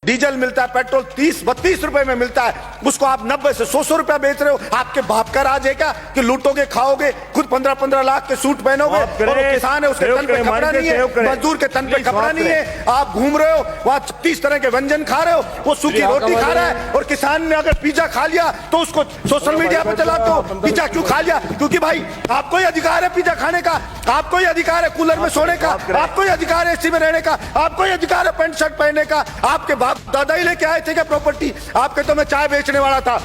Diesel मिलता है, petrol 30-32 रुपए में मिलता है, उसको आप 90 से 100 रुपया बेच रहे हो। आपके बाप का राज है क्या कि लूटोगे, खाओगे, खुद 15-15 लाख के सूट पहनोगे और वो किसान है उसके तन पे कपड़ा नहीं है, मजदूर के तन पे कपड़ा नहीं है। आप घूम रहे हो वहां 36 तरह के व्यंजन खा रहे हो, वो सूखी रोटी खा रहा है। और किसान ने अगर पिज्जा खा लिया तो उसको सोशल मीडिया पे चलाते हो, पिज्जा क्यों खा लिया? क्योंकि भाई आपको ही अधिकार है पिज्जा खाने का, आपको ही अधिकार है कूलर में सोने का, आपको ही अधिकार है एसी में रहने का, आपको ही अधिकार है पैंट शर्ट पहनने का। आपके बाप दादा ही लेके आए थे क्या प्रॉपर्टी? आपके तो मैं चाय बेचने वाला था।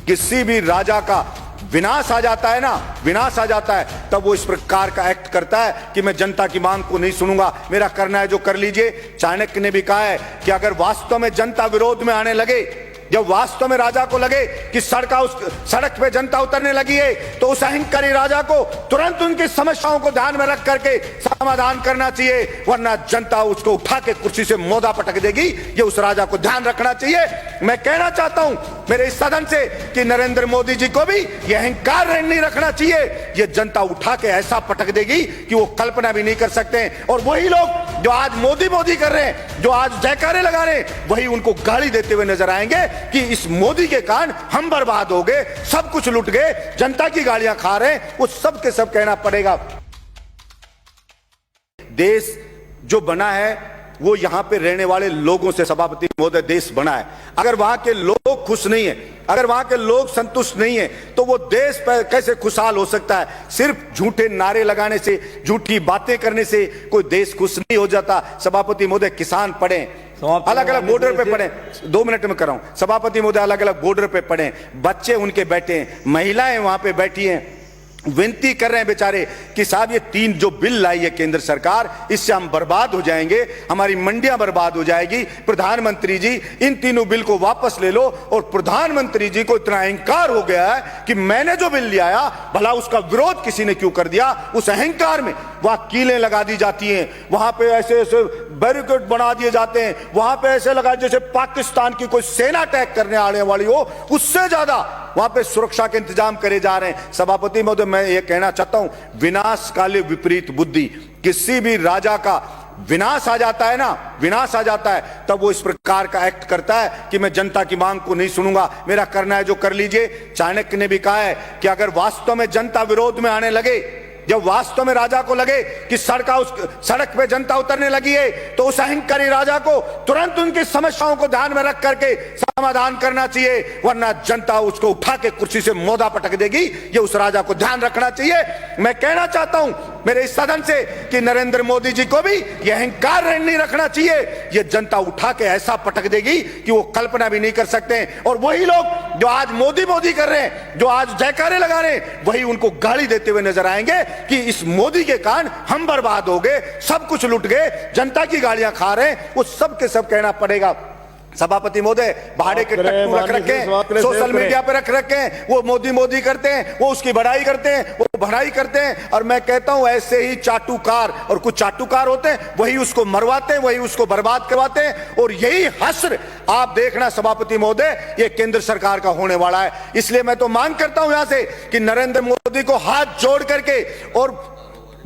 किसी भी राजा का विनाश आ जाता है ना, विनाश आ जाता है, तब वो इस प्रकार का एक्ट करता है कि मैं जनता की मांग को नहीं सुनूंगा, मेरा करना है जो कर लीजिए। चाणक्य ने भी कहा है कि अगर वास्तव में जनता विरोध में आने लगे, जब वास्तव में राजा को लगे कि सड़क पे जनता उतरने लगी है, तो उस अहंकारी राजा को तुरंत उनकी समस्याओं को ध्यान में रख करके समाधान करना चाहिए, वरना जनता उसको उठा के कुर्सी से मोदा पटक देगी। ये उस राजा को ध्यान रखना चाहिए। मैं कहना चाहता हूं मेरे इस सदन से कि नरेंद्र मोदी जी को भी ये अहंकार नहीं रखना चाहिए। ये जनता उठा के ऐसा पटक देगी कि वो कल्पना भी नहीं कर सकते। और वही लोग जो आज मोदी मोदी कर रहे हैं, जो आज जयकारे लगा रहे हैं, वही उनको गाली देते हुए नजर आएंगे कि इस मोदी के कारण हम बर्बाद हो गए, सब कुछ लुट गए, जनता की गालियां खा रहे हैं। वो सब के सब कहना पड़ेगा। देश जो बना है वो यहां पे रहने वाले लोगों से, सभापति महोदय, देश बना है। अगर वहां के लोग खुश नहीं है, अगर वहां के लोग संतुष्ट नहीं है, तो वो देश पर कैसे खुशहाल हो सकता है? सिर्फ झूठे नारे लगाने से, झूठी बातें करने से कोई देश खुश नहीं हो जाता। सभापति महोदय, किसान पढ़े, अलग अलग बॉर्डर पे पड़े, 2 मिनट में कर रहा हूं सभापति महोदय, अलग अलग बॉर्डर पे पड़े, बच्चे उनके बैठे हैं, महिलाएं वहां पे बैठी हैं, विनती कर रहे हैं बेचारे कि साहब ये 3 जो बिल लाई है केंद्र सरकार, इससे हम बर्बाद हो जाएंगे, हमारी मंडियां बर्बाद हो जाएगी। प्रधानमंत्री जी इन तीनों बिल को वापस ले लो। और प्रधानमंत्री जी को इतना अहंकार हो गया है कि मैंने जो बिल ले आया, भला उसका विरोध किसी ने क्यों कर दिया? उस अहंकार में वहां कीलें लगा दी जाती हैं, वहां पे ऐसे ऐसे बैरिकेड बना दिए जाते हैं, वहां पे ऐसे लगा जैसे पाकिस्तान की कोई सेना अटैक करने आने वाली हो, उससे ज्यादा वहां पे सुरक्षा के इंतजाम करे जा रहे हैं। सभापति महोदय, मैं ये कहना चाहता हूं, विनाश काले विपरीत बुद्धि। किसी भी राजा का विनाश आ जाता है ना, विनाश आ जाता है, तब वो इस प्रकार का एक्ट करता है कि मैं जनता की मांग को नहीं सुनूंगा, मेरा करना है जो कर लीजिए। चाणक्य ने भी कहा है कि अगर वास्तव में जनता विरोध में आने लगे, जब वास्तव में राजा को लगे कि सड़क पे जनता उतरने लगी है, तो उस अहंकारी राजा को तुरंत उनकी समस्याओं को ध्यान में रख करके समाधान करना चाहिए, वरना जनता उसको उठा के कुर्सी से मोदा पटक देगी। ये उस राजा को ध्यान रखना चाहिए। मैं कहना चाहता हूं मेरे इस सदन से कि नरेंद्र मोदी जी को भी ये अहंकार नहीं रखना चाहिए। ये जनता उठा के ऐसा पटक देगी कि वो कल्पना भी नहीं कर सकते। और वही लोग जो आज मोदी मोदी कर रहे हैं, जो आज जयकारे लगा रहे हैं, वही उनको गाली देते हुए नजर आएंगे कि इस मोदी के कारण हम बर्बाद हो गए, सब कुछ लुट गए, जनता की गालियां खा रहे हैं। वो सब के सब कहना पड़ेगा। सभापति महोदय, भाड़े के टट्टू रख रखे हैं, सोशल मीडिया पे रख रखे हैं, वो मोदी मोदी करते हैं, वो उसकी बढ़ाई करते हैं, वो बढ़ाई करते हैं। और मैं कहता हूं ऐसे ही चाटुकार, और कुछ चाटुकार होते हैं, वही उसको मरवाते हैं, वही उसको बर्बाद करवाते हैं। और यही हश्र आप देखना सभापति महोदय, ये केंद्र सरकार का होने वाला है। इसलिए मैं तो मांग करता हूं यहां से कि नरेंद्र मोदी को हाथ जोड़ करके और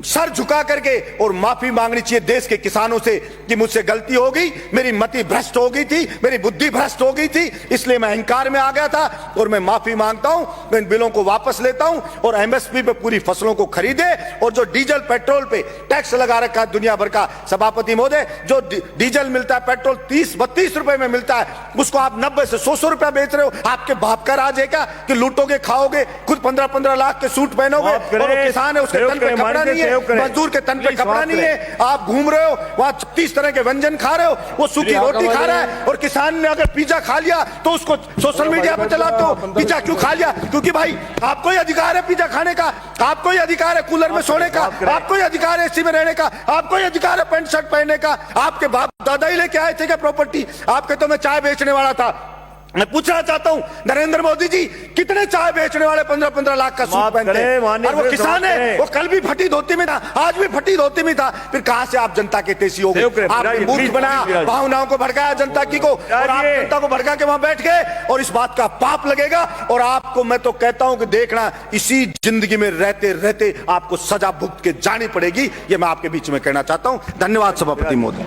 सर झुका करके और माफी मांगनी चाहिए देश के किसानों से कि मुझसे गलती हो गई, मेरी मति भ्रष्ट हो गई थी, मेरी बुद्धि भ्रष्ट हो गई थी, इसलिए मैं अहंकार में आ गया था और मैं माफी मांगता हूं, मैं इन बिलों को वापस लेता हूं और एमएसपी पे पूरी फसलों को खरीदे। और जो डीजल पेट्रोल पे टैक्स लगा रखा है दुनिया भर का, सभापति महोदय, जो डीजल मिलता है, पेट्रोल 30-32 रुपए में मिलता है, उसको आप 90 से 100 रुपया बेच रहे हो। आपके बाप का राज है क्या कि लूटोगे, खाओगे, खुद 15-15 लाख के सूट पहनोगे और किसान है उसके तन पे कपड़ा नहीं है, मजदूर के तन पे कपड़ा नहीं है। आप घूम रहे हो वहां 36 तरह के व्यंजन खा रहे हो, वो सूखी रोटी खा रहा है। और किसान ने अगर पिज्जा खा लिया तो उसको सोशल मीडिया पे चलाते हो, पिज्जा क्यों खा लिया? क्योंकि भाई आपको ही अधिकार है पिज्जा खाने का, आपको ही अधिकार है कूलर में सोने का, आपको ही अधिकार है एसी में रहने का, आपको ही अधिकार है पैंट शर्ट पहनने का। आपके बाप दादा ही लेके आए थे क्या प्रॉपर्टी? आपके तो मैं चाय बेचने वाला था। मैं पूछना चाहता हूं नरेंद्र मोदी जी, कितने चाय बेचने वाले 15-15 लाख का सूट पहनते हैं? और वो किसान है, वो कल भी फटी धोती में था, आज भी फटी धोती में था। फिर कहां से आप जनता के तेजी हो गए? आपने मूर्ख बनाया, भावनाओं को भड़काया जनता की को, और आप जनता को भड़का के वहां बैठ गए। और इस बात का पाप लगेगा। और आपको मैं तो कहता हूं कि देखना, इसी जिंदगी में रहते रहते आपको सजा भुगत के जानी पड़ेगी। ये मैं आपके बीच में कहना चाहता हूं। धन्यवाद सभापति महोदय।